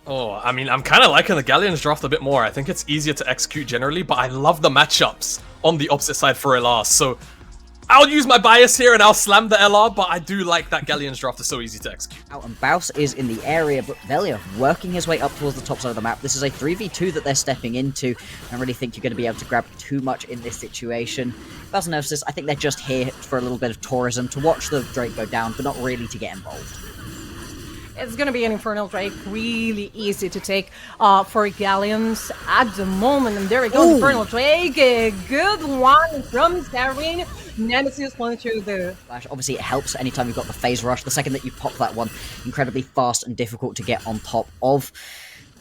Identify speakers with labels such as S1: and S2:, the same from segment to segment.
S1: Oh, I mean, I'm kind of liking the Gallions draft a bit more. I think it's easier to execute generally, but I love the matchups on the opposite side for LR. So I'll use my bias here and I'll slam the LR, but I do like that Gallions draft is so easy to execute.
S2: Out and Baus is in the area, but Velia working his way up towards the top side of the map. This is a 3v2 that they're stepping into. I don't really think you're going to be able to grab too much in this situation. Baus and Nemesis, I think they're just here for a little bit of tourism, to watch the Drake go down, but not really to get involved.
S3: It's going to be an Infernal Drake, really easy to take for Gallions at the moment. And there we go, Infernal Drake, a good one from Serene. Nemesis going through the
S2: Flash. Obviously, it helps anytime you've got the phase rush. The second that you pop that one, incredibly fast and difficult to get on top of.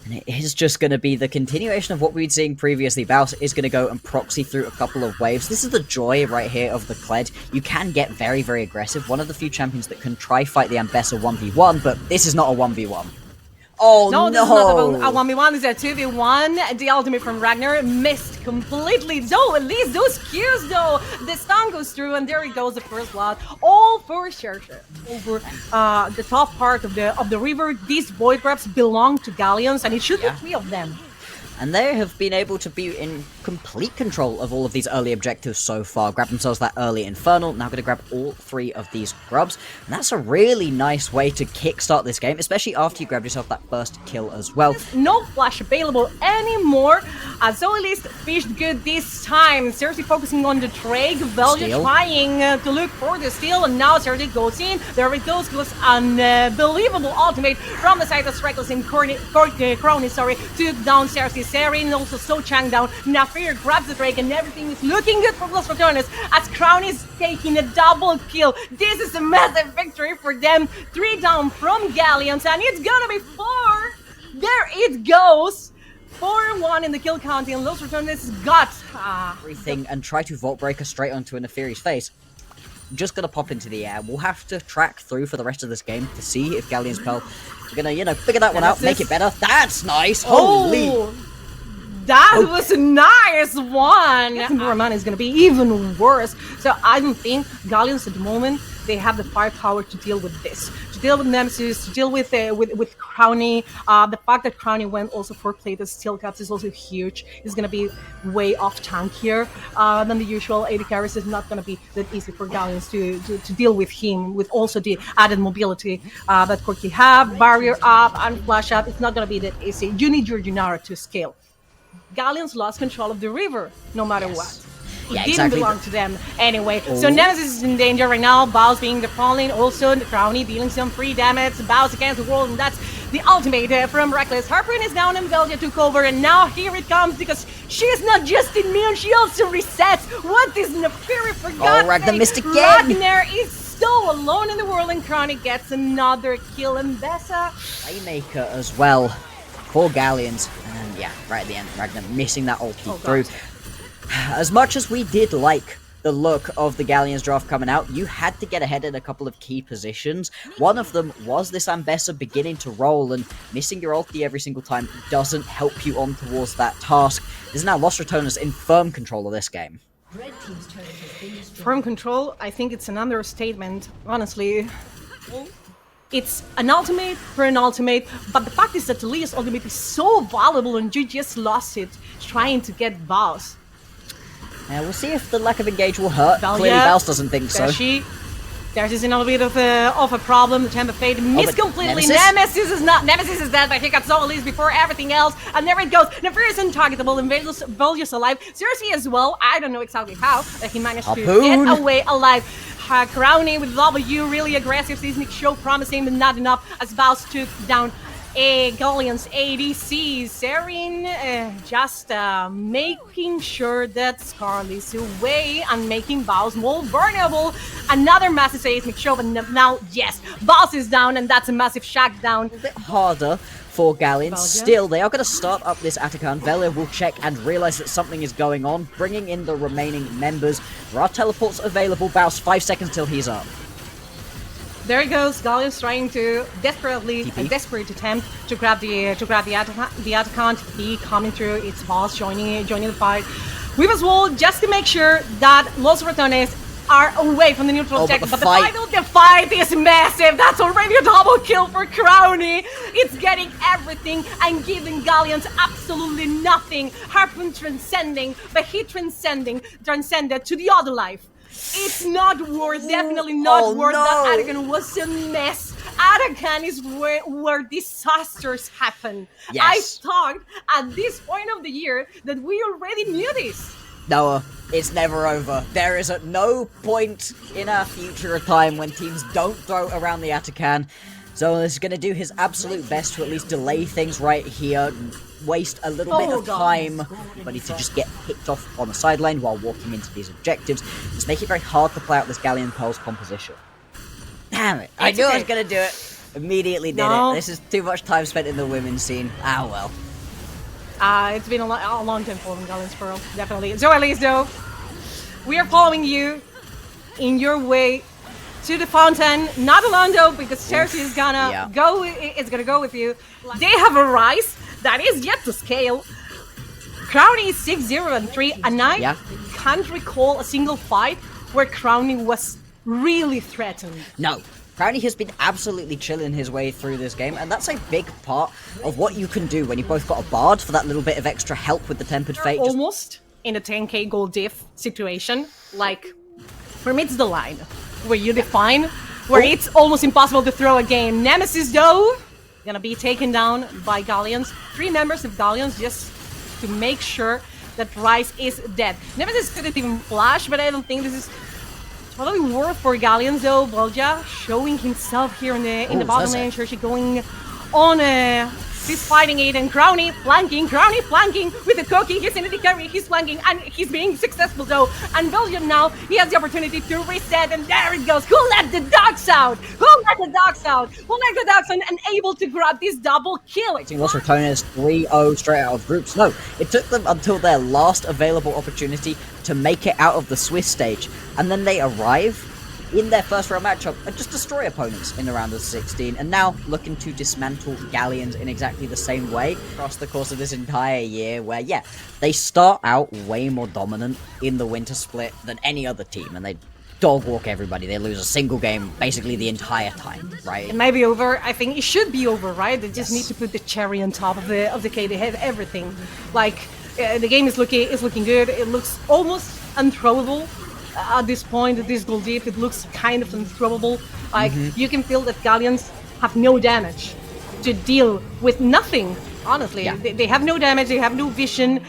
S2: And it is just going to be the continuation of what we'd seen previously. Baus is going to go and proxy through a couple of waves. This is the joy right here of the Kled. You can get very, very aggressive. One of the few champions that can try fight the Ambessa 1v1, but this is not a 1v1. Oh no!
S3: This is not a 1v1, this is a 2v1. The ultimate from Ragnar missed completely. Though, at least those Qs though. The stun goes through and there he goes, the first blood. All for Chercher. Over the top part of the river. These void grabs belong to Gallions and it should be 3 of them.
S2: And they have been able to be in complete control of all of these early objectives so far. Grab themselves that early Infernal, now going to grab all 3 of these grubs. And that's a really nice way to kickstart this game, especially after you grab yourself that first kill as well.
S3: No flash available anymore. So at least fished good this time. Seriously focusing on the Drake. Velia trying to look for the steal, and now Seriously goes in. There it goes unbelievable ultimate from the side of Reckless and Crony, to down Seriously. Serene also so Chang down. Nafir grabs the Drake and everything is looking good for Los Ratones as Crown is taking a double kill. This is a massive victory for them. 3 down from Gallions and it's gonna be 4. There it goes. 4-1 in the kill count and Los Ratones got
S2: everything and try to Vault Breaker straight onto a Neferi's face. Just gonna pop into the air. We'll have to track through for the rest of this game to see if Gallions Pearl are gonna, figure that one out, make it better. That's nice. Holy.
S3: That was a nice one! I think Roman is going to be even worse. So I don't think Gallions at the moment, they have the firepower to deal with this. To deal with Nemesis, to deal with Crowny. The fact that Crowny went also for plated steel caps is also huge. He's going to be way off tank here than the usual. 80 carries is not going to be that easy for Gallions to deal with him, with also the added mobility that Corky have. Barrier up and flash up. It's not going to be that easy. You need your Junara to scale. Gallions lost control of the river, no matter what. It didn't belong to them anyway. So Nemesis is in danger right now. Baus being the falling, also the Crowny dealing some free damage. Baus against the world, and that's the ultimate from Reckless. Harpoon is down and Velia took over, and now here it comes because she's not just immune, she also resets. What is Neferi for God's
S2: Ragnar missed again.
S3: Ragnar is so alone in the world, and Crowny gets another kill. And Bessa
S2: Playmaker as well for Gallions. And yeah, right at the end, Ragnar missing that ulti through. As much as we did like the look of the Gallions draft coming out, you had to get ahead in a couple of key positions. One of them was this Ambessa beginning to roll, and missing your ulti every single time doesn't help you on towards that task. This is now Los Ratones in firm control of this game.
S3: Firm control, I think it's an understatement, honestly. It's an ultimate for an ultimate, but the fact is that Talia's ultimate is so valuable and you just lost it trying to get Baus.
S2: We'll see if the lack of engage will hurt. Clearly Baus doesn't think so.
S3: There's a little bit of a problem. The Temper Fade missed completely. Nemesis is dead, but he got so at least before everything else. And there it goes. Neferi is untargetable and Velius alive. Seriously as well. I don't know exactly how he managed to get away alive. Crowny with W, really aggressive. Seismic Show promising, but not enough as Baus took down Gallions ADC. Serene just making sure that Skarl is away and making Baus more vulnerable. Another massive seismic show, but now, yes, Baus is down, and that's a massive shack down.
S2: A bit harder for Gallions. Still, they are going to start up this Atakan. Velia will check and realize that something is going on, bringing in the remaining members. There are teleports available. Baus, 5 seconds till he's up.
S3: There he goes. Gallions trying to a desperate attempt to grab the Atakan. He coming through. It's Baus joining the fight. We as well, just to make sure that Los Ratones are away from the neutral objective,
S2: but
S3: but the fight is massive. That's already a double kill for Crowny. It's getting everything and giving Gallions absolutely nothing. Harpoon transcending, but he transcended to the other life. It's not worth, definitely not worth that. Aragon was a mess. Aragon is where disasters happen.
S2: Yes.
S3: I thought at this point of the year that we already knew this.
S2: Noah, it's never over. There is at no point in our future a time when teams don't throw around the Atakan. Zola is going to do his absolute best to at least delay things right here, waste a little bit of time, but need to just get picked off on the side lane while walking into these objectives. Just make it very hard to play out this Gallion Pearls composition. Damn it. I knew I was going to do it. Immediately did it. This is too much time spent in the women's scene. Ah, well.
S3: It's been a long time following Gallions Pearl, definitely. So at least though, we are following you in your way to the fountain. Not alone though, because Chelsea is gonna go. It's gonna go with you. They have a rise that is yet to scale. Crowny is 6-0-3, and I can't recall a single fight where Crowny was really threatened.
S2: No. Crowny has been absolutely chilling his way through this game, and that's a big part of what you can do when you've both got a Bard for that little bit of extra help with the Tempered Fate.
S3: Almost in a 10k gold diff situation, like, for me it's the line, where you define, where it's almost impossible to throw a game. Nemesis though, gonna be taken down by Gallions. 3 members of Gallions just to make sure that Rice is dead. Nemesis couldn't even flash, but I don't think this is totally worth for Gallions though. Volja showing himself here in the bottom lane. Churchy going on he's fighting it, and Crowny flanking with the cookie. He's in the carry, he's flanking, and he's being successful though. And Belgium now, he has the opportunity to reset, and there it goes. Who let the dogs out? Who let the dogs out? And able to grab this double kill?
S2: Los Ratones 3-0 straight out of groups. No, it took them until their last available opportunity to make it out of the Swiss stage, and then they arrive in their first round matchup and just destroy opponents in the round of 16, and now looking to dismantle Gallions in exactly the same way across the course of this entire year, where they start out way more dominant in the winter split than any other team, and they dog walk everybody. They lose a single game basically the entire time, right?
S3: It may be over. I think it should be over, right? They just need to put the cherry on top of the cake. They have everything. Like the game is looking good. It looks almost unthrowable. At this point, this gold deep, it looks kind of unthrowable. Like, you can feel that Gallions have no damage to deal with nothing, honestly. They have no damage, they have no vision,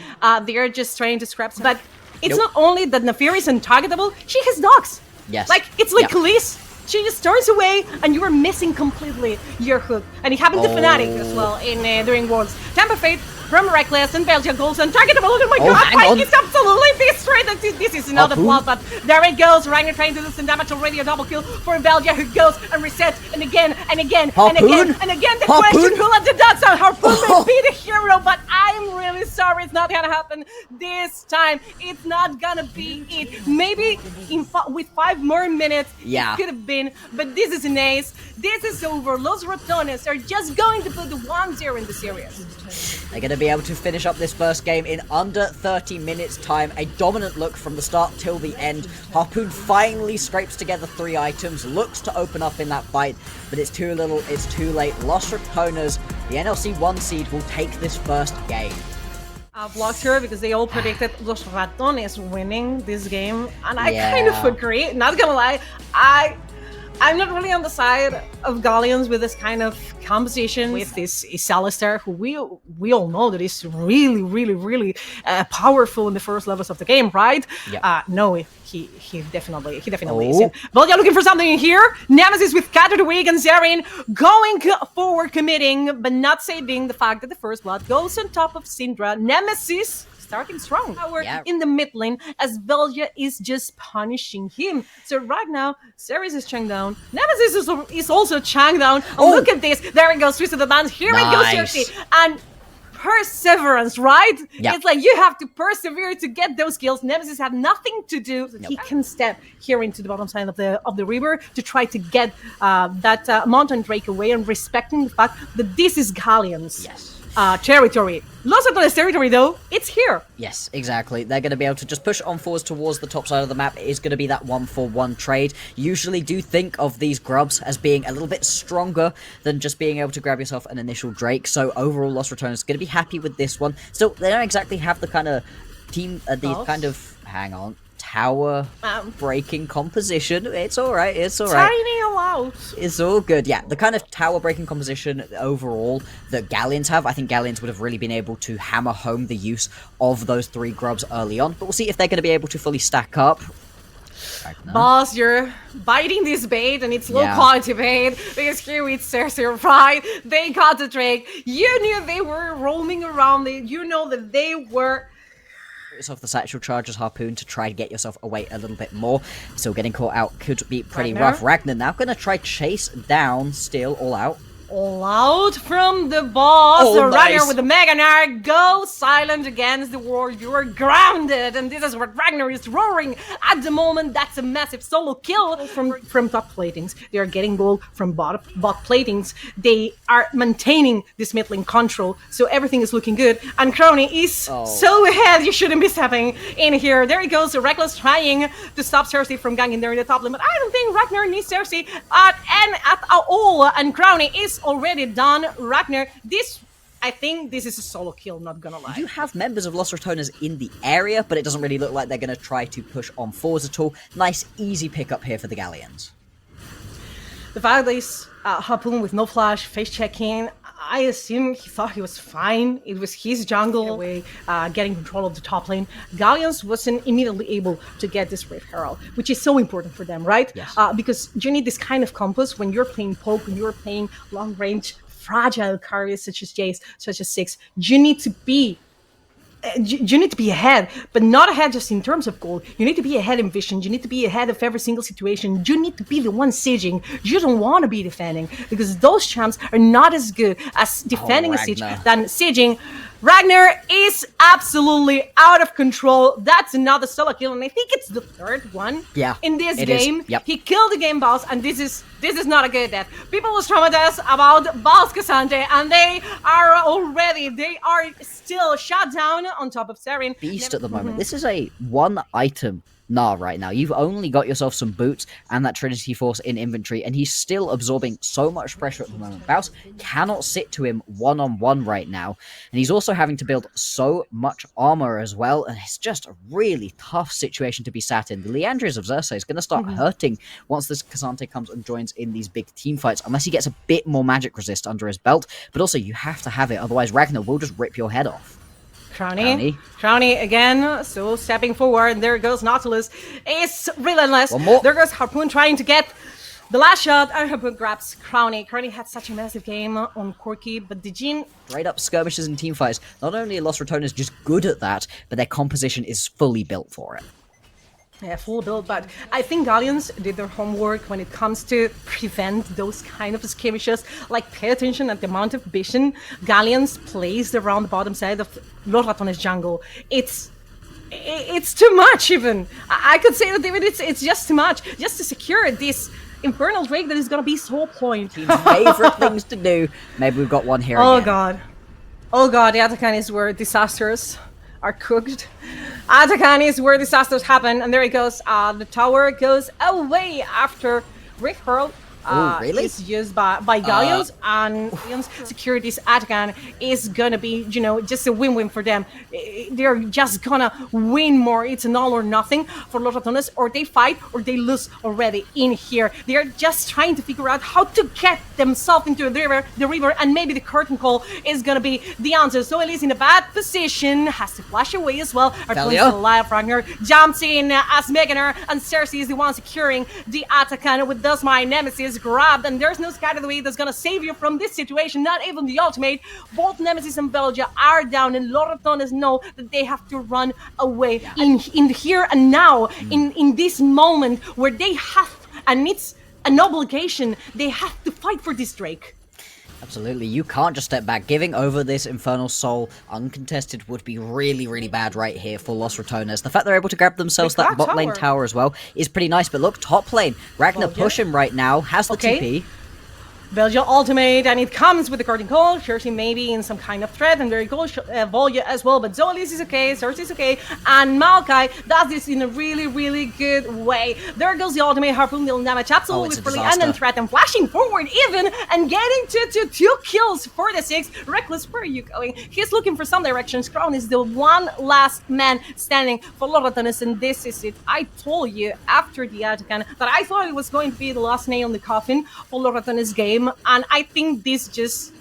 S3: they're just trying to scrap. But it's not only that Nafiri is untargetable, she has dogs.
S2: Yes.
S3: Like, it's like Khalees. She just turns away, and you are missing completely your hook. And it happened to Fnatic as well in during Worlds. Temper Fate from Reckless, and Belgium goes untargetable. Oh my god, Mike is absolutely destroyed. This is another plot, but there it goes. Ragnar trying to do some damage already. A double kill for Belgium, who goes and resets, and again, and again, and again, and again. The question, who let the dogs out? Harpoon may be the hero, but I'm really sorry, it's not gonna happen this time. It's not gonna be it. Maybe with 5 more minutes, it could have been, but this is an ace. This is over. Los Ratones are just going to put the 1-0 in the series.
S2: They're going to be able to finish up this first game in under 30 minutes time. A dominant look from the start till the end. Harpoon finally scrapes together 3 items, looks to open up in that fight, but it's too little, it's too late. Los Ratones, the NLC 1 seed, will take this first game.
S3: I've blocked her because they all predicted Los Ratones winning this game, and I kind of agree. Not gonna lie, I'm not really on the side of Gallions with this kind of composition with this Alistar, who we all know that is really powerful in the first levels of the game, right? No, he definitely isn't. Well, you're looking for something in here. Nemesis with Cat of the Week and Zerine going forward, committing, but not saving the fact that the first blood goes on top of Syndra. Nemesis starting strong. Power in the mid lane as Velja is just punishing him. So right now, Ceres is changed down. Nemesis is also changed down. Oh, look at this. There it goes. Twist of the band. Here it goes, Cersei. And perseverance, right? It's like you have to persevere to get those kills. Nemesis had nothing to do. He can step here into the bottom side of the river to try to get that Mountain Drake away, and respecting the fact that this is Gallions. territory. Lost Ratones territory, though, it's here.
S2: Yes, exactly. They're going to be able to just push on forwards towards the top side of the map. It is going to be that 1-for-1 trade. Usually do think of these grubs as being a little bit stronger than just being able to grab yourself an initial Drake. So overall, Lost Ratones is going to be happy with this one. Still, they don't exactly have the kind of team, hang on, tower breaking composition. It's alright, it's alright.
S3: Tiny allowed.
S2: It's all good, yeah. The kind of tower breaking composition overall that Gallions have, I think Gallions would have really been able to hammer home the use of those 3 grubs early on. But we'll see if they're going to be able to fully stack up.
S3: Boss, you're biting this bait, and it's low quality bait, because here with Cersei, right? They got the Drake. You knew they were roaming around. You know that they were...
S2: Off the satchel charge as Harpoon to try to get yourself away a little bit more. Still getting caught out could be pretty rough. Ragnar now going to try chase down, still all out.
S3: All out from the boss.
S2: Oh,
S3: Ragnar
S2: nice.
S3: with the Mega Narc. Go silent against the wall. You're grounded. And this is what Ragnar is roaring at the moment. That's a massive solo kill from top platings. They are getting gold from bot platings. They are maintaining this mid lane control. So everything is looking good. And Crowny is so ahead. You shouldn't be stepping in here. There he goes. Reckless trying to stop Cersei from ganking there in the top lane. But I don't think Ragnar needs Cersei at all. And Crowny is already done. Ragnar, I think this is a solo kill, not gonna lie.
S2: You have members of Lost Ratones in the area, but it doesn't really look like they're going to try to push on forwards at all. Nice, easy pickup here for the Gallions.
S3: The fact that he's Harpoon with no flash, face checking, I assume he thought he was fine. It was his jungle away, getting control of the top lane. Gallions wasn't immediately able to get this Brave Herald, which is so important for them, right?
S2: Yes.
S3: Because you need this kind of compass when you're playing poke, when you're playing long range, fragile carries such as Jace, such as Six. You need to be ahead, but not ahead just in terms of gold. You need to be ahead in vision. You need to be ahead of every single situation. You need to be the one sieging. You don't want to be defending, because those champs are not as good as defending a siege than sieging. Ragnar is absolutely out of control. That's another solo kill, and I think it's the 3rd one in this game.
S2: Yep.
S3: He killed the game boss, and this is not a good death. People was traumatized about Boss Cassante, and they are still shut down on top of Saren.
S2: Beast at the moment. This is a 1 item right now. You've only got yourself some boots and that Trinity Force in inventory, and he's still absorbing so much pressure at the moment. Baus cannot sit to him one-on-one right now, and he's also having to build so much armor as well, and it's just a really tough situation to be sat in. The Leandrias of Xerxes is going to start hurting once this Cassante comes and joins in these big team fights, unless he gets a bit more magic resist under his belt, but also you have to have it, otherwise Ragnar will just rip your head off.
S3: Crowny again, so stepping forward. There goes Nautilus. It's relentless.
S2: One more.
S3: There goes Harpoon trying to get the last shot, and Harpoon grabs Crowny. Crowny had such a massive game on Corki, but the Jhin...
S2: Straight up skirmishes and team fights. Not only are Lost Ratones just good at that, but their composition is fully built for it.
S3: Yeah, full build, but I think Gallions did their homework when it comes to prevent those kind of skirmishes. Like, pay attention at the amount of vision Gallions placed around the bottom side of LoL Ratones jungle. It's too much, even. I could say that even it's just too much. Just to secure this Infernal Drake that is gonna be so point.
S2: Team's favorite things to do. Maybe we've got one here again.
S3: Oh god, the Atakanis were disasters. Are cooked. Atakanis where disasters happen, and there it goes. The tower goes away after Rick Hurl
S2: really?
S3: is used by Gallions, and Gallions Security's Atakan is gonna be, just a win-win for them. They're just gonna win more. It's an all or nothing for Los Ratones, or they fight or they lose already in here. They're just trying to figure out how to get themselves into the river, and maybe the curtain call is gonna be the answer. So Elise in a bad position, has to flash away as well. Alive, Ragnar jumps in as Meganer, and Cersei is the one securing the Atakan with Does My Nemesis grabbed, and there's no Sky Away that's gonna save you from this situation, not even the ultimate. Both Nemesis and Belgia are down, and Loratones know that they have to run away in the here and now, in this moment where they have, and it's an obligation, they have to fight for this Drake.
S2: Absolutely, you can't just step back. Giving over this Infernal Soul uncontested would be really, really bad right here for Lost Ratones. The fact they're able to grab themselves that bot lane tower as well is pretty nice, but look, top lane, Ragnar pushing right now, has the TP.
S3: Belgia ultimate, and it comes with the curtain call. Cersei maybe in some kind of threat, and there you go, Volya as well, but Zoelis is okay, Cersei is okay, and Maokai does this in a really, really good way. There goes the ultimate, Harpoon will damage absolutely fully, and then threat and flashing forward even, and getting to 2 kills for the 6. Reckless, where are you going? He's looking for some directions. Crown is the one last man standing for Ratones, and this is it. I told you after the Atacan that I thought it was going to be the last nail in the coffin for Ratones' game. And I think this just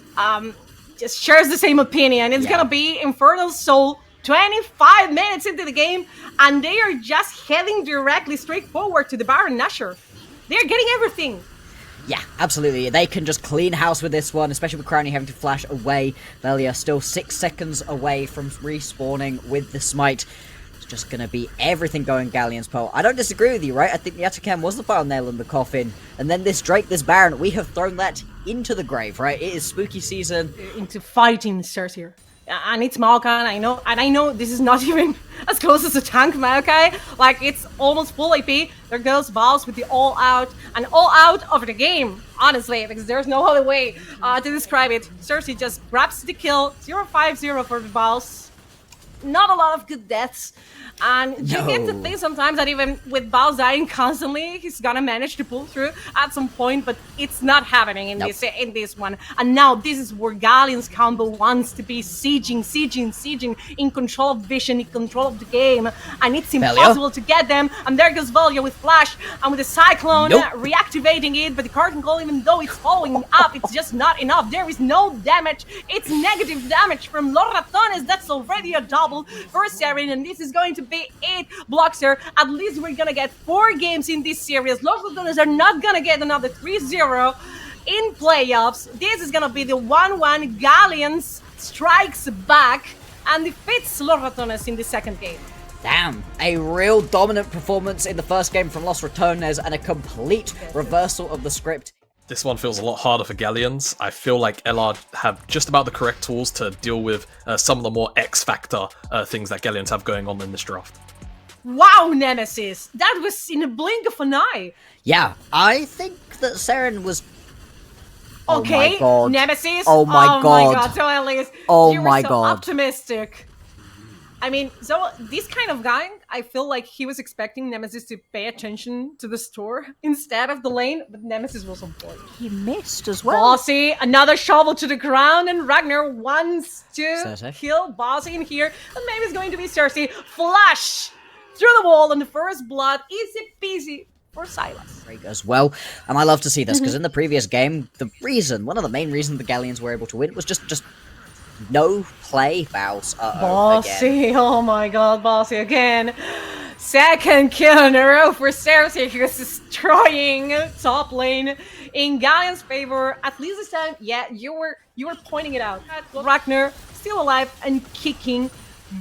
S3: shares the same opinion. It's gonna be Infernal Soul 25 minutes into the game, and they are just heading directly straight forward to the Baron Nashor. They're getting everything.
S2: Yeah, absolutely. They can just clean house with this one, especially with Crownie having to flash away. Velia still 6 seconds away from respawning with the smite. Just gonna be everything going Gallions pole. I don't disagree with you, right? I think the Atacan was the final nail in the coffin. And then this Drake, this Baron, we have thrown that into the grave, right? It is spooky season.
S3: Into fighting Cersei. And it's Maokai, I know, and I know this is not even as close as a tank Maokai. Like, it's almost full AP. There goes Vals with the all-out, and all-out of the game, honestly, because there's no other way to describe it. Cersei just grabs the kill, 0-5-0 for the Vals. Not a lot of good deaths. And you get to think sometimes that even with Baus dying constantly, he's gonna manage to pull through at some point, but it's not happening in this one. And now this is where Gallions combo wants to be sieging, in control of vision, in control of the game, and it's impossible to get them. And there goes Volya with Flash and with the Cyclone reactivating it, but the curtain call, even though it's following up, it's just not enough. There is no damage. It's negative damage from Ratones. That's already a double for Saren, and this is going to be 8 blocks here. At least we're gonna get 4 games in this series. Ratones are not gonna get another 3-0 in playoffs. This is gonna be the 1-1. Gallions strikes back and defeats Ratones in the second game.
S2: Damn, a real dominant performance in the first game from Los Ratones and a complete reversal of the script.
S1: This one feels a lot harder for Gallions. I feel like LR have just about the correct tools to deal with some of the more X-factor things that Gallions have going on in this draft.
S3: Wow, Nemesis! That was in a blink of an eye!
S2: Yeah, I think that Saren was...
S3: Okay,
S2: oh my God.
S3: Nemesis!
S2: Oh my God.
S3: Oh my God, so at least you were so optimistic. I mean, so this kind of guy, I feel like he was expecting Nemesis to pay attention to the store instead of the lane, but Nemesis was on board.
S2: He missed as well.
S3: Bossy, another shovel to the ground, and Ragnar wants to kill Bossy in here, and maybe it's going to be Cersei. Flash through the wall, and the first blood, easy peasy for Silas.
S2: Great as well, and I love to see this, because in the previous game, one of the main reasons the Gallions were able to win was just no play fouls.
S3: Bossy, oh my God, Bossy again. Second kill in a row for Cersei, who's destroying top lane in Gallions' favor. At least this time, yeah, you were pointing it out. Ragnar still alive and kicking,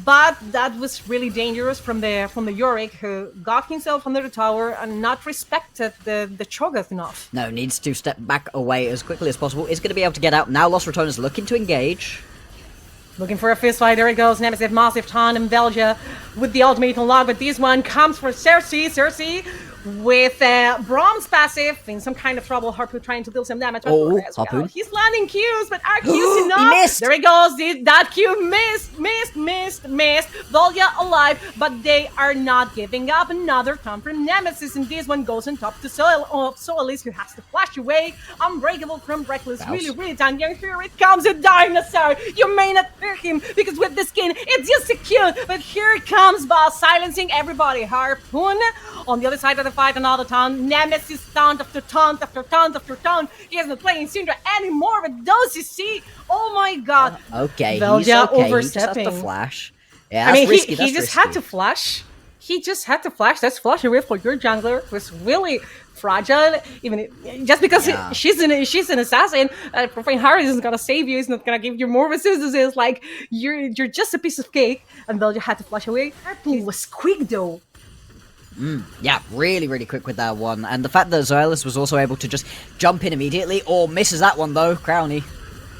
S3: but that was really dangerous from the Yorick, who got himself under the tower and not respected the Cho'Gath enough.
S2: No, needs to step back away as quickly as possible. Is going to be able to get out now. Los Ratones looking to engage.
S3: Looking for a fist fight. There it goes. Nemesis, Massive Ton, and Belgia with the ultimate unlock. But this one comes for Cersei. Cersei with Brom's passive in some kind of trouble. Harpoon trying to deal some damage. But
S2: Harpoon.
S3: Well. He's landing Qs, but are Qs enough?
S2: He missed.
S3: There he goes. That Q missed. Volya alive, but they are not giving up. Another time from Nemesis, and this one goes on top to Solis, who has to flash away. Unbreakable from Reckless. Really tiny. And here it comes, a dinosaur. You may not fear him, because with the skin, it's just a cute. But here it comes, Boss, silencing everybody. Harpoon on the other side of the fight, another taunt. Nemesis taunt after taunt after taunt after taunt. He isn't playing Syndra anymore, but does he see? Oh my God.
S2: Okay,
S3: Velja
S2: he's okay.
S3: overstepping.
S2: He just has to flash. Yeah,
S3: I mean,
S2: risky,
S3: he just had to flash. He just had to flash. That's flash away for your jungler, who's really fragile. Even just because she's an assassin, Profane Harris isn't gonna save you. He's not gonna give you more resistance. It's like you're just a piece of cake. And Velja had to flash away. He was quick though.
S2: Yeah, really quick with that one. And the fact that Zoelis was also able to just jump in immediately, or misses that one though, Crownie.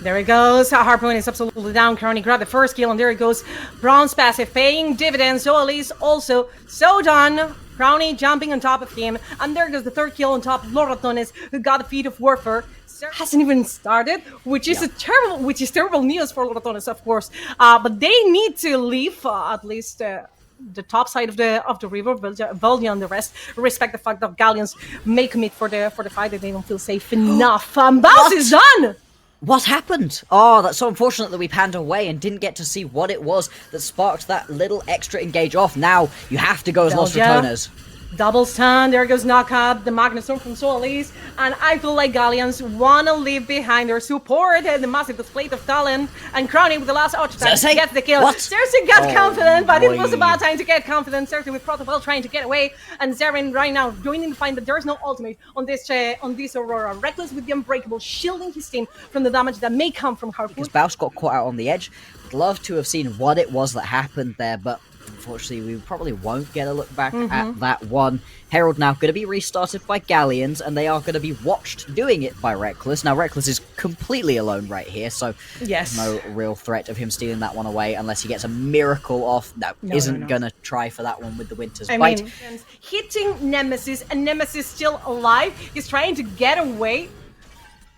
S3: There he goes. Harpoon is absolutely down. Crownie grabbed the first kill, and there he goes. Bronze passive paying dividends. Zoelis also so done. Crownie jumping on top of him, and there goes the third kill on top of Ratones, who got the feat of Warfare. hasn't even started, which is terrible news for Ratones, of course. But they need to leave at least the top side of the river. Voldia and the rest respect the fact that Gallions may commit for the fight that they don't feel safe enough. Bounce is done.
S2: What happened? Oh, that's so unfortunate that we panned away and didn't get to see what it was that sparked that little extra engage off. Now you have to go as Los Ratones.
S3: Double stun, there goes knockup, the Magnustorm from Solis, and I feel like Gallions wanna leave behind their support and the massive display of talent, and crowning with the last auto attack gets the kill. Cersei got confident, but it was a bad time to get confident. Cersei with Protocol trying to get away, and Zeren right now joining the fight, but there's no ultimate on this Aurora. Reckless with the Unbreakable, shielding his team from the damage that may come from Harpoon.
S2: Because Baus got caught out on the edge. I'd love to have seen what it was that happened there, but unfortunately, we probably won't get a look back at that one. Herald now going to be restarted by Gallions, and they are going to be watched doing it by Reckless. Now, Reckless is completely alone right here, so
S3: yes,
S2: no real threat of him stealing that one away unless he gets a miracle off. No, isn't going to try for that one with the Winter's Bite.
S3: Mean, hitting Nemesis, and Nemesis still alive. He's trying to get away.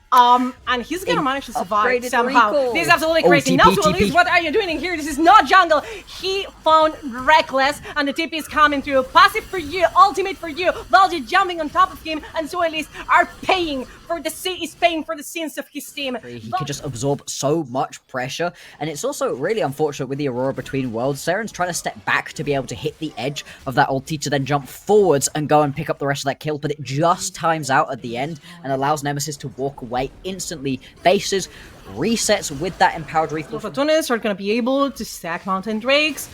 S3: And he's gonna manage to survive somehow.
S2: Recall.
S3: This is absolutely crazy. Now, Solis, what are you doing in here? This is not jungle. He found Reckless, and the TP is coming through. Passive for you, ultimate for you. Valji jumping on top of him, and Solis are paying for the sins of his team.
S2: He could just absorb so much pressure, and it's also really unfortunate with the Aurora Between Worlds. Seren's trying to step back to be able to hit the edge of that ulti to then jump forwards and go and pick up the rest of that kill, but it just times out at the end and allows Nemesis to walk away instantly. Bases resets with that empowered recall.
S3: Ratones are going to be able to stack Mountain Drakes,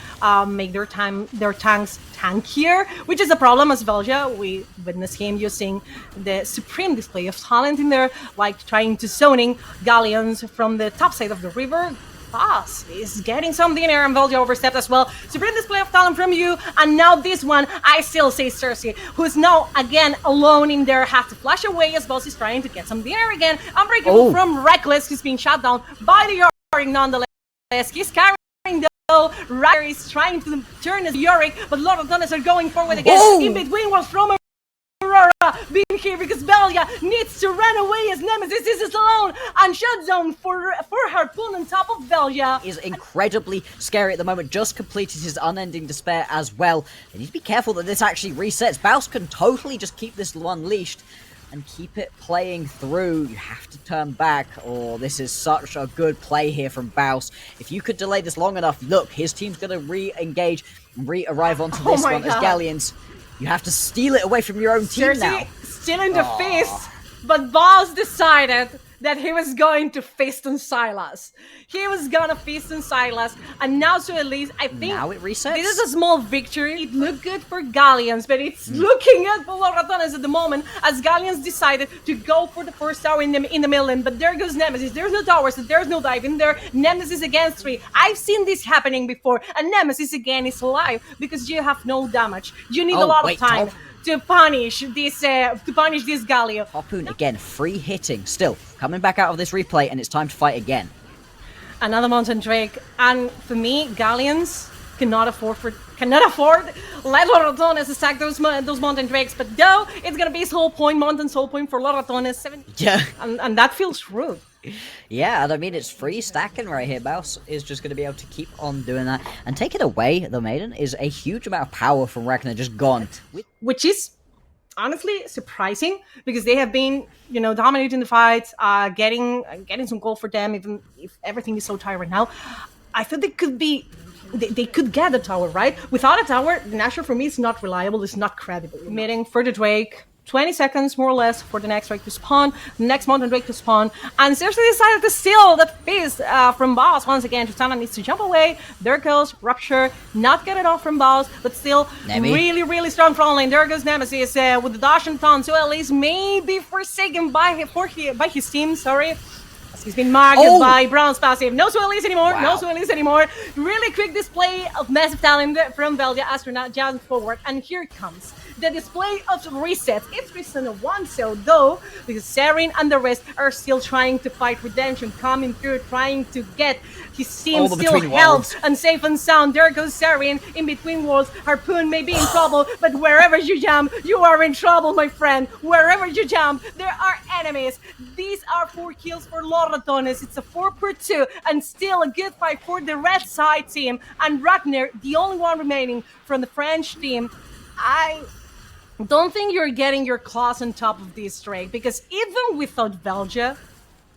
S3: make their tanks tankier, which is a problem as Velja. We witnessed him using the supreme display of talent in there, like trying to zoning Gallions from the top side of the river. Boss is getting something in there, and Velja overstepped as well. Supreme display of talent from you, and now this one, I still say Cersei, who's now again alone in there, has to flash away as Boss is trying to get some dinner again. Unbreakable from Reckless, who's being shot down by the Yorick nonetheless. He's carrying though. Ryder is trying to turn his Yorick, but a lot of Ratones are going forward again. In between was from Aurora being here because Velja needs to run away as Nemesis is alone, and shutdown for Harpoon on top of Velja
S2: is incredibly scary at the moment. Just completed his unending despair as well. They need to be careful that this actually resets. Baus can totally just keep this unleashed and keep it playing through. You have to turn back. Oh, this is such a good play here from Baus. If you could delay this long enough, look, his team's going to re-engage and re-arrive onto this one as Gallions. You have to steal it away from your own team now.
S3: Still in the feast, but Boss decided that he was going to feast on Silas. He was gonna feast on Silas, and now so at least I think
S2: now it resets.
S3: This is a small victory. It looked good for Gallions, but it's looking good for Ratones at the moment, as Gallions decided to go for the first tower in the middle lane. But there goes Nemesis. There's no towers, so there's no dive in there. Nemesis against 3. I've seen this happening before, and Nemesis again is alive because you have no damage. You need a lot of time to punish this Galio.
S2: Harpoon again, free hitting, still coming back out of this replay, and it's time to fight again.
S3: Another Mountain Drake, and for me, Gallions cannot afford let Ratones attack those Mountain Drakes, but though it's gonna be Mountain Soul Point for Ratones 7.
S2: Yeah,
S3: and that feels rude.
S2: Yeah, and I mean, it's free stacking right here. Baus is just going to be able to keep on doing that. And take it away, the Maiden, is a huge amount of power from Ragnar just gone.
S3: Which is honestly surprising, because they have been, dominating the fights, getting some gold for them, even if everything is so tight right now. I thought they could get the tower, right? Without a tower, the Nashor for me is not reliable, it's not credible. Meeting for the Drake. 20 seconds, more or less, for the next Drake to spawn, the next Mountain Drake to spawn, and Cersei decided to steal that fist from Boss once again. Tristana needs to jump away. There goes Rupture, not get it off from Boss, but still really, really strong front lane. There goes Nemesis with the dash and taunt, so at least maybe forsaken by his team, sorry. He's been marked by Brown's passive. No Swellies anymore. Wow. No Swellies anymore. Really quick display of massive talent from Velja Astronaut jumps forward. And here it comes. The display of resets. It's Reason 1 cell though, because Seren and the rest are still trying to fight redemption, coming through, trying to get His team
S2: the
S3: still
S2: between
S3: held
S2: worlds.
S3: and safe and sound. There goes Serin in between worlds. Harpoon may be in trouble, but wherever you jump, you are in trouble, my friend. Wherever you jump, there are enemies. These are 4 kills for LoL Ratones. It's a 4-2, and still a good fight for the red side team. And Ragnar, the only one remaining from the French team. I don't think you're getting your claws on top of this Drake, because even without Belgia,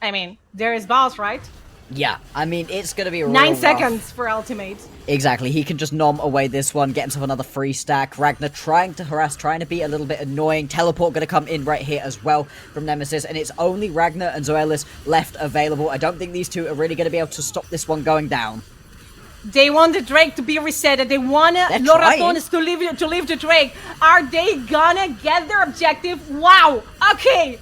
S3: I mean, there is Boss, right?
S2: Yeah, I mean, it's going to be
S3: 9
S2: rough.
S3: seconds for ultimate.
S2: Exactly, he can just nom away this one, get himself another free stack. Ragnar trying to harass, trying to be a little bit annoying. Teleport going to come in right here as well from Nemesis, and it's only Ragnar and Zoelis left available. I don't think these two are really going to be able to stop this one going down.
S3: They want the Drake to be resetted. They want LoL Ratones to leave the Drake. Are they gonna get their objective? Wow. Okay.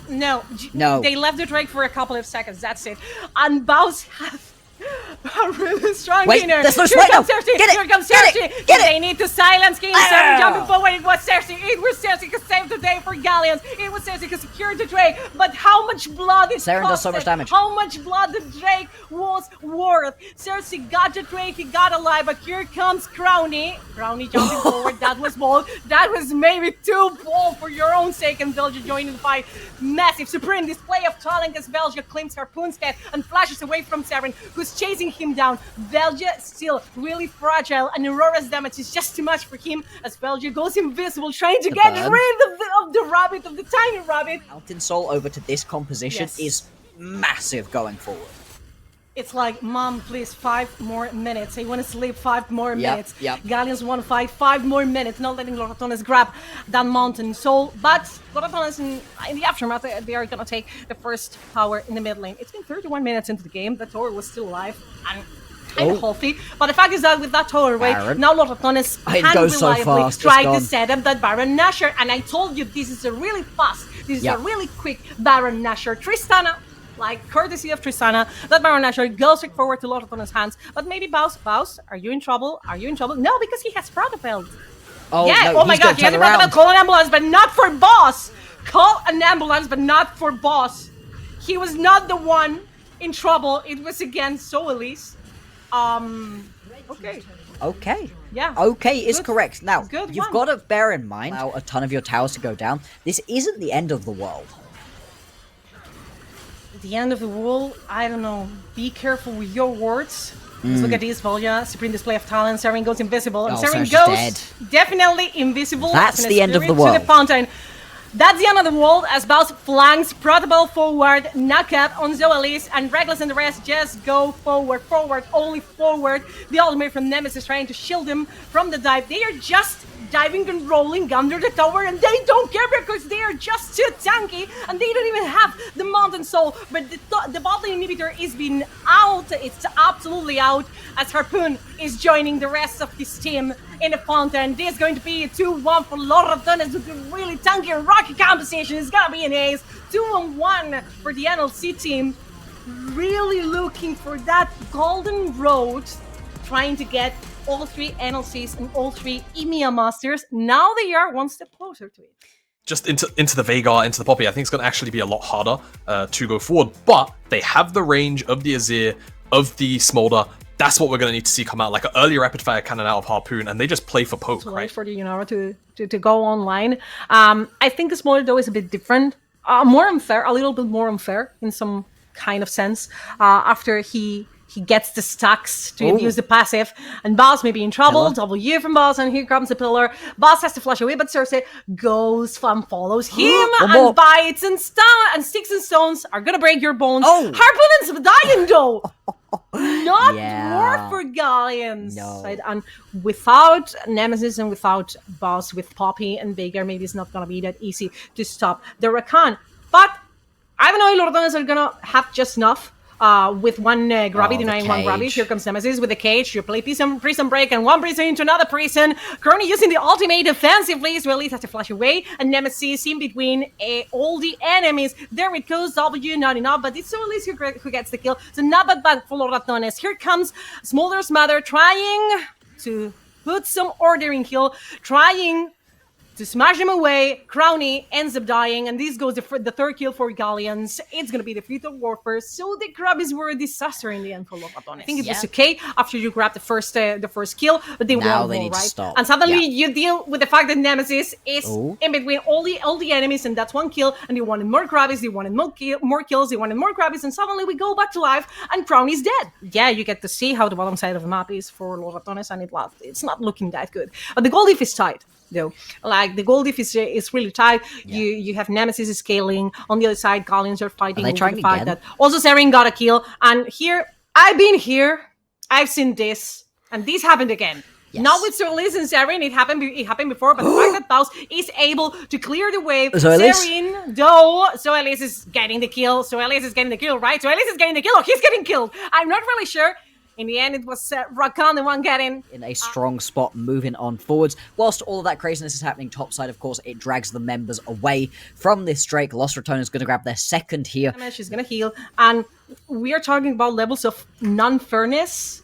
S3: No.
S2: No.
S3: They left the Drake for a couple of seconds. That's it. And Baus has a really strong
S2: Wait,
S3: gainer.
S2: there's no
S3: Here
S2: sweat
S3: comes
S2: now.
S3: Cersei.
S2: Get it,
S3: Here comes
S2: get
S3: Cersei.
S2: it, get it.
S3: They need to silence King Seven jumping forward. It was Cersei. It was Cersei who saved the day for Gallions. It was Cersei who secured the Drake. But how much blood it
S2: Saren does so
S3: costed,
S2: much damage.
S3: how much blood the Drake was worth. Cersei got the Drake, he got alive, but here comes Crowny. Crowny jumping forward, that was bold. That was maybe too bold for your own sake, and Belgia joining the fight. Massive, supreme display of talent as Belgia claims Harpoon's head and flashes away from Saren, who's chasing him down. Belgia still really fragile, and Aurora's damage is just too much for him as Belgia goes invisible, trying to get
S2: burn.
S3: rid of the rabbit, of the tiny rabbit.
S2: Mountain Soul over to this composition
S3: Yes.
S2: is massive going forward.
S3: It's like, Mom, please, 5 more minutes. I want to sleep 5 more minutes.
S2: Yep.
S3: Gallions want to fight 5 more minutes, not letting LoL Ratones grab that Mountain Soul. But LoL Ratones in the aftermath, they are going to take the first tower in the mid lane. It's been 31 minutes into the game. The tower was still alive and kind of healthy. But the fact is that with that tower away,
S2: Baron.
S3: now LoL Ratones
S2: It
S3: can
S2: goes so
S3: reliably
S2: fast,
S3: try
S2: it's
S3: to
S2: gone.
S3: set up that Baron Nashor. And I told you, this is a really fast, this is
S2: Yeah.
S3: a really quick Baron Nashor. Tristana, like, courtesy of Tristana, that Baron Nashor goes straight forward to LoL Ratones' hands. But maybe Baus, are you in trouble? Are you in trouble? No, because he has Protopelt.
S2: Oh,
S3: Yeah,
S2: no,
S3: oh my
S2: he's
S3: god,
S2: gonna
S3: he has
S2: turn
S3: a Protopelt.
S2: around.
S3: Call an ambulance, but not for Boss. Call an ambulance, but not for Boss. He was not the one in trouble. It was against Zoelis. Okay.
S2: Okay.
S3: Yeah.
S2: Okay is
S3: Good.
S2: correct. Now,
S3: Good
S2: you've
S3: one.
S2: got to bear in mind how a ton of your towers to go down. This isn't the end of the world.
S3: The end of the world, I don't know. Be careful with your words. Let's look at this, Volja. Supreme display of talent. Saren goes invisible. And
S2: Oh,
S3: Saren
S2: Saren's
S3: goes definitely invisible.
S2: That's
S3: as an
S2: the end of the
S3: spirit to
S2: world.
S3: the fountain. That's the end of the world as Baus flanks Protobel forward, knockup on Zoelis, and Reckless and the rest just go forward, only forward. The ultimate from Nemesis trying to shield him from the dive. They are just diving and rolling under the tower, and they don't care because they are just too tanky, and they don't even have the Mountain Soul. But the bot lane inhibitor is being out. It's absolutely out as Harpoon is joining the rest of his team in the fountain. This is going to be a 2-1 for LoL Ratones with a really tanky and rocky composition. It's gonna be an ace. 2-1 for the NLC team. Really looking for that golden road, trying to get all 3 NLCs and all 3 EMEA Masters. Now they are one step closer to it.
S1: Just into the Veigar, into the Poppy, I think it's going to actually be a lot harder to go forward. But they have the range of the Azir, of the Smolder. That's what we're going to need to see come out, like an early rapid fire cannon out of Harpoon, and they just play for poke,
S3: Too late
S1: right?
S3: for the Yunara to go online. I think the Smolder, though, is a bit different. More unfair, a little bit more unfair in some kind of sense. After he gets the stacks to use the passive, and Boss may be in trouble.
S2: Hello?
S3: W from Boss, and here comes the pillar. Boss has to flash away, but Cersei goes and follows him,
S2: One more.
S3: and bites and sticks and stones are gonna break your bones.
S2: Oh.
S3: Harpoon's dying though. Not
S2: Yeah.
S3: worth for Gallions.
S2: No.
S3: Right? And without Nemesis and without Boss, with Poppy and Veigar, maybe it's not gonna be that easy to stop the Rakan. But I don't know if Ratones are gonna have just enough. With one Grabby,
S2: the
S3: denying one Grabby.
S2: cage.
S3: Here comes Nemesis with the cage. You play prison break and one prison into another prison. Currently using the ultimate defensively. So at least has to flash away. And Nemesis in between all the enemies. There it goes. W not enough, but it's Zoelis who gets the kill. So not bad for Ratones. Here comes Smolder's mother trying to put some order in kill. Trying to smash him away. Crowny ends up dying, and this goes the third kill for Gallions. It's gonna be the Fleet of Warfare, so the grabs were a disaster in the end for Ratones. I think it was okay after you grab the first kill, but they won't
S2: need to
S3: right?
S2: stop.
S3: And suddenly you deal with the fact that Nemesis is in between all the enemies, and that's one kill, and they wanted more grabbies, they wanted more kills, they wanted more grabbies, and suddenly we go back to life, and Crowny's dead. Yeah, you get to see how the bottom side of the map is for Ratones, and it's not looking that good. But the gold diff is tight, though. Like, the gold diff is really tight. You have Nemesis scaling. On the other side, Gallions are fighting
S2: Are they trying
S3: the fact
S2: again?
S3: that also Serin got a kill. And here, I've been here. I've seen this. And this happened again.
S2: Yes.
S3: Not with Solis and Serin, it happened before, but the fact that Taos is able to clear the wave.
S2: Solis?
S3: Serin, though, Solis is getting the kill. Solis is getting the kill, right? Solis is getting the kill. Oh, he's getting killed. I'm not really sure. In the end, it was Rakan the one getting
S2: in a strong spot, moving on forwards. Whilst all of that craziness is happening topside, of course, it drags the members away from this Drake. Lost Ratones is going to grab their second here.
S3: She's going to heal. And we are talking about levels of non-fairness.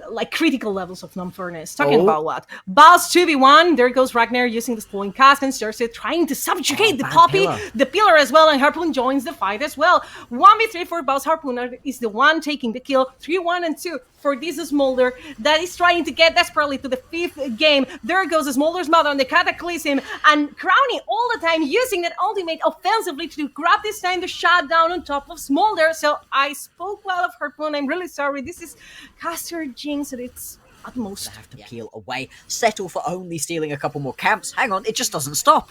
S3: Like critical levels of non-fairness. Talking about what? Boss 2v1. There goes Ragnar using the Spoiling Cask, and Cersei trying to subjugate the Poppy, the Pillar as well, and Harpoon joins the fight as well. 1v3 for Boss. Harpooner is the one taking the kill. 3-1 and 2 for this Smolder that is trying to get desperately to the 5th game. There goes Smolder's mother on the Cataclysm, and Crowny all the time using that ultimate offensively to grab this time the shot down on top of Smolder. So I spoke well of Harpoon. I'm really sorry. This is caster jinx at its utmost.
S2: Have to peel away. Settle for only stealing a couple more camps. Hang on, it just doesn't stop.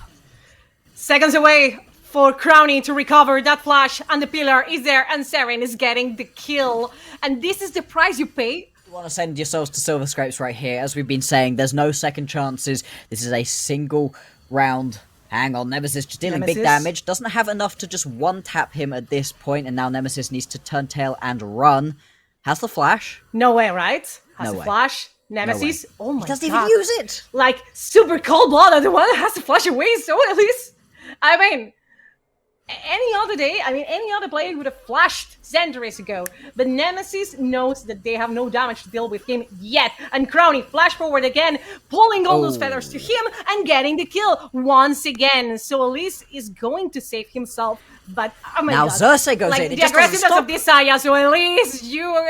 S3: Seconds away for Crowny to recover that flash, and the Pillar is there, and Serin is getting the kill. And this is the price you pay.
S2: You want to send yourselves to Silver Scrapes right here. As we've been saying, there's no second chances. This is a single round. Hang on, Nemesis just dealing big damage. Doesn't have enough to just one-tap him at this point, and now Nemesis needs to turn tail and run. Has the flash?
S3: No way, right? Has
S2: No
S3: the
S2: way.
S3: flash. Nemesis. Oh my god.
S2: He doesn't even use it.
S3: Like, super cold-blooded, the one that has to flash away, so at least. I mean, any other day, any other player would have flashed centuries ago. But Nemesis knows that they have no damage to deal with him yet. And Crowny flash forward again, pulling all those feathers to him and getting the kill once again. So Elise is going to save himself. But oh my
S2: now
S3: god.
S2: Cersei goes
S3: like,
S2: in. It
S3: the
S2: just doesn't
S3: aggressiveness
S2: stop.
S3: of this Saya. So Elise,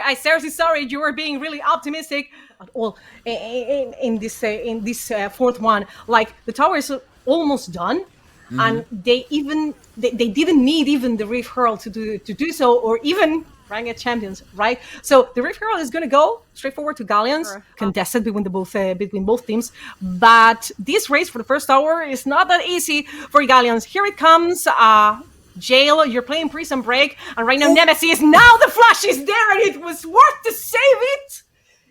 S3: I seriously sorry, you were being really optimistic. At all in this fourth one, like the tower is almost done. And they didn't need even the Rift Herald to do so, or even ranked champions, right? So the Rift Herald is going to go straight forward to Gallions, contested between both teams. But this race for the first tower is not that easy for Gallions. Here it comes. Jail, you're playing Prison Break, and right now Nemesis. Now the flash is there, and it was worth to save it.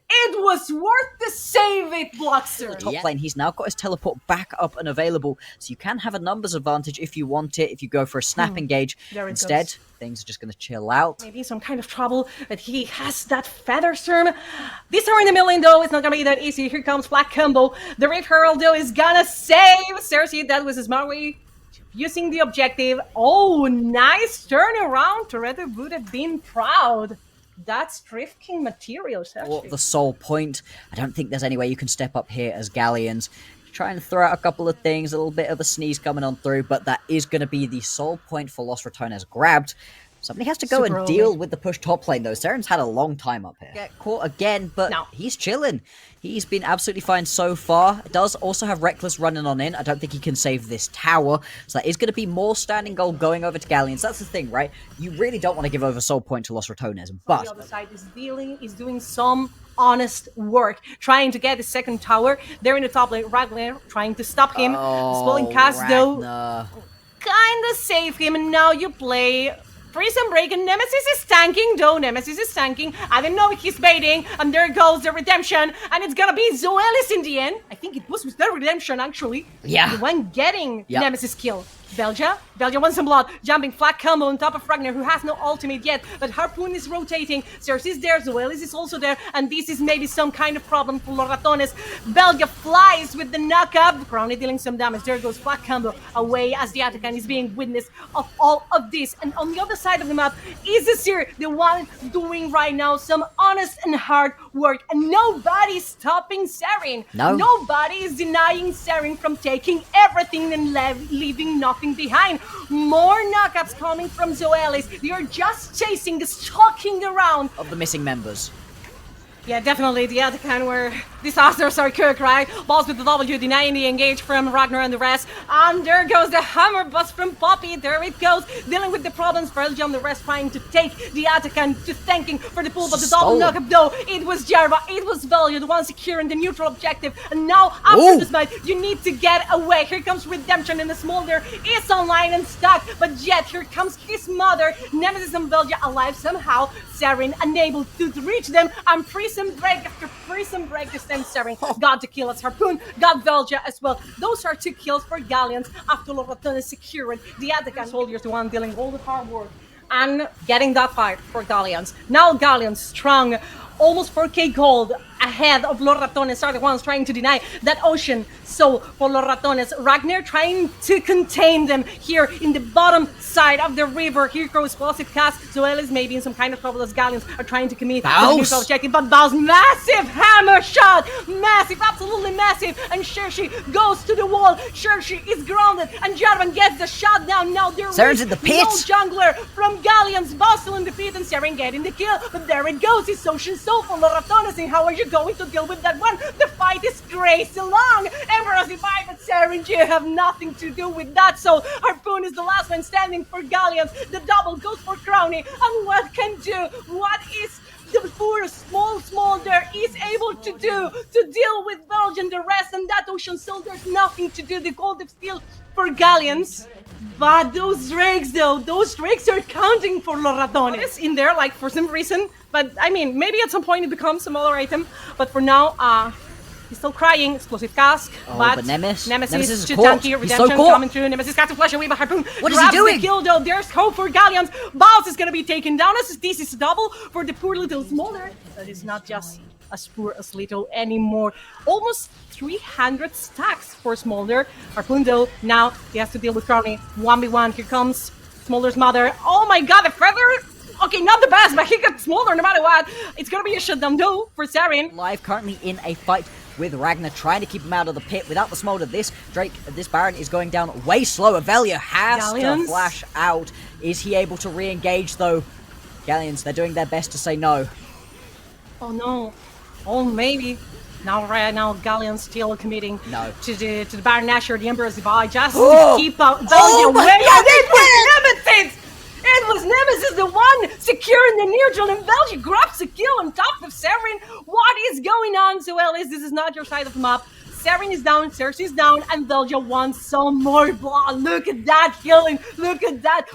S3: It was worth to save it, Blockster.
S2: Top lane, he's now got his teleport back up and available, so you can have a numbers advantage if you want it, if you go for a snap engage. Instead, things are just going to chill out.
S3: Maybe some kind of trouble, but he has that feather storm. This tower in the middle lane, though, it's not going to be that easy. Here comes Black Combo. The Rift Herald, though, is going to save Cersei. That was a smart way using the objective. Oh, nice turnaround. Toretto would have been proud. That's Drift King materials, actually.
S2: Or the Soul Point. I don't think there's any way you can step up here as Gallions. Try and throw out a couple of things, a little bit of a sneeze coming on through, but that is going to be the Soul Point for Lost Ratones grabbed. Somebody has to go and deal with the push top lane, though. Seren's had a long time up here. Get caught again, but he's chilling. He's been absolutely fine so far. Does also have Reckless running on in. I don't think he can save this tower. So that is going to be more standing gold going over to Gallions. That's the thing, right? You really don't want to give over Soul Point to Lost Ratones, but...
S3: the other side is doing some honest work, trying to get the second tower. They're in the top lane. Ragnar trying to stop him. Spelling cast, though, kind of save him. And now you play... Prison Break, and Nemesis is tanking, though. Nemesis is tanking. I don't know if he's baiting, and there goes the redemption, and it's gonna be Zoelis in the end. I think it was with the redemption, actually.
S2: Yeah.
S3: The one getting Nemesis kill. Belgia wants some blood, jumping flat combo on top of Ragnar, who has no ultimate yet, but Harpoon is rotating, Cersei is there, Zoelis is also there, and this is maybe some kind of problem for Los Ratones. Belgia flies with the knockup, Crowny dealing some damage, there goes flat combo away as the Atacan is being witness of all of this, and on the other side of the map is Azir, the one doing right now some honest and hard work, and nobody's stopping Serin.
S2: No.
S3: Nobody is denying Serin from taking everything and leaving nothing behind. More knockups coming from Zoelis. You're just chasing, stalking around.
S2: Of the missing members.
S3: Yeah, definitely the other kind where disasters are cooked, right? Balls with the W, denying the engage from Ragnar and the rest. And there goes the hammer bust from Poppy. There it goes, dealing with the problems. Belgium, the rest trying to take the Atacan, just thanking for the pull, but the double knockup though. It was Jarva, it was Belgium, the one securing the neutral objective. And now, after this match, you need to get away. Here comes Redemption, and the Smolder is online and stuck. But yet, here comes his mother, Nemesis and Belgium alive somehow. Serin unable to reach them, and Prison Break after Prison Break this time Serin got the kill as Harpoon, got Belgia as well. Those are 2 kills for Gallions after LoL Ratones securing the Atacan soldiers, the one dealing all the hard work and getting that fight for Gallions. Now Gallions strong, almost 4k gold ahead of LoL Ratones are the ones trying to deny that ocean. So for LoL Ratones, Ragnar trying to contain them here in the bottom side of the river. Here goes explosive cast. Zoelis maybe in some kind of trouble as Gallions are trying to commit the neutral objective, but Baus, massive hammer shot, massive, absolutely massive, and Cersei goes to the wall. Cersei is grounded, and Jarvan gets the shot down. Now there's
S2: in the pit.
S3: No jungler from Gallions, Baus still in the pit, and Serin getting the kill, but there it goes. It's Ocean Soul for LoL Ratones, and how are you going to deal with that one? The fight is crazy long. Emperor's Divide, but Serin, you have nothing to do with that. So Harpoon is the last one standing for Gallions. The double goes for Crowny, and what can do? What is the poor small there is able to do to deal with Belgium, the rest, and that Ocean Soul, there's nothing to do. The gold of steel for Gallions. But those drakes though, those drakes are counting for LoL Ratones. It's in there like for some reason, but I mean maybe at some point it becomes a smaller item, but for now he's still crying. Explosive cask, but
S2: Nemesis
S3: is too
S2: caught.
S3: tanky.
S2: He's
S3: Redemption
S2: so
S3: coming through. Nemesis got to flash away, but Harpoon
S2: what is he doing?
S3: The kill though. There's hope for Gallions. Baus is gonna be taken down as this is double for the poor little Smolder. That is not just as poor as little anymore. Almost 300 stacks for Smolder. Harpoon though, now he has to deal with Crowny. 1v1, here comes Smolder's mother. Oh my god, the feather! Okay, not the best, but he got Smolder no matter what. It's gonna be a shutdown though for Serin.
S2: Live currently in a fight with Ragnar, trying to keep him out of the pit without the Smolder. This Baron is going down way slower. Velia has to flash out. Is he able to re-engage though? Gallions, they're doing their best to say no.
S3: Oh no. Oh, maybe. Now, right now, Gallions still committing to the Baron Nashor, the Emperor's Divide, just to keep out Belgium away. It was Nemesis! It was Nemesis, the one securing the neutral, and Belgium grabs a kill on top of Serin. What is going on, Zoelis? This is not your side of the map. Serin is down, Cersei is down, and Belgium wants some more blood. Look at that killing. Look at that.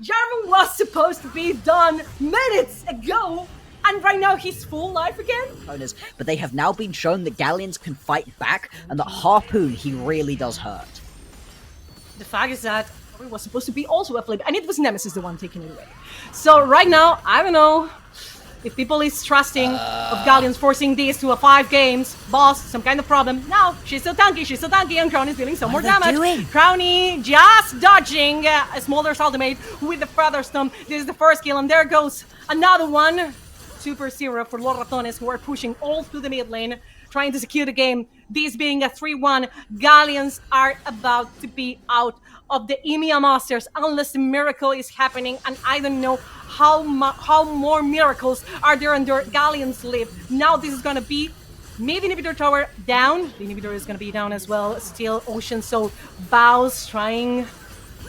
S3: Jarvan was supposed to be done minutes ago. And right now he's full life again?
S2: But they have now been shown that Gallions can fight back, and that Harpoon, he really does hurt.
S3: The fact is that it was supposed to be also a flip, and it was Nemesis the one taking it away. So right now, I don't know if people is trusting of Gallions forcing this to a 5 games. Boss, some kind of problem. Now, she's still tanky, and Crowny's dealing some more damage. Crowny just dodging a Smolder's ultimate with the Featherstone. This is the first kill, and there goes another one. Super Zero for LoL Ratones, who are pushing all through the mid lane, trying to secure the game. This being a 3-1, Gallions are about to be out of the EMEA Masters unless a miracle is happening, and I don't know how more miracles are there under Gallions live. Now this is gonna be maybe inhibitor tower down. The inhibitor is gonna be down as well. Still Ocean Soul, Baus trying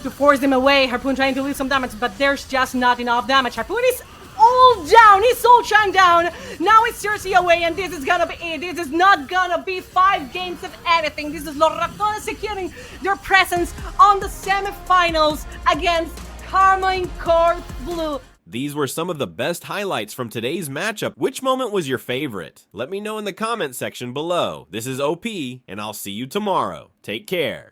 S3: to force them away. Harpoon trying to leave some damage, but there's just not enough damage. Harpoon is all down, he's all chunk down. Now it's Cersei away, and this is gonna be it. This is not gonna be 5 games of anything. This is LoL Ratones securing their presence on the semifinals against Carmine Corp Blue.
S4: These were some of the best highlights from today's matchup. Which moment was your favorite? Let me know in the comment section below. This is OP, and I'll see you tomorrow. Take care.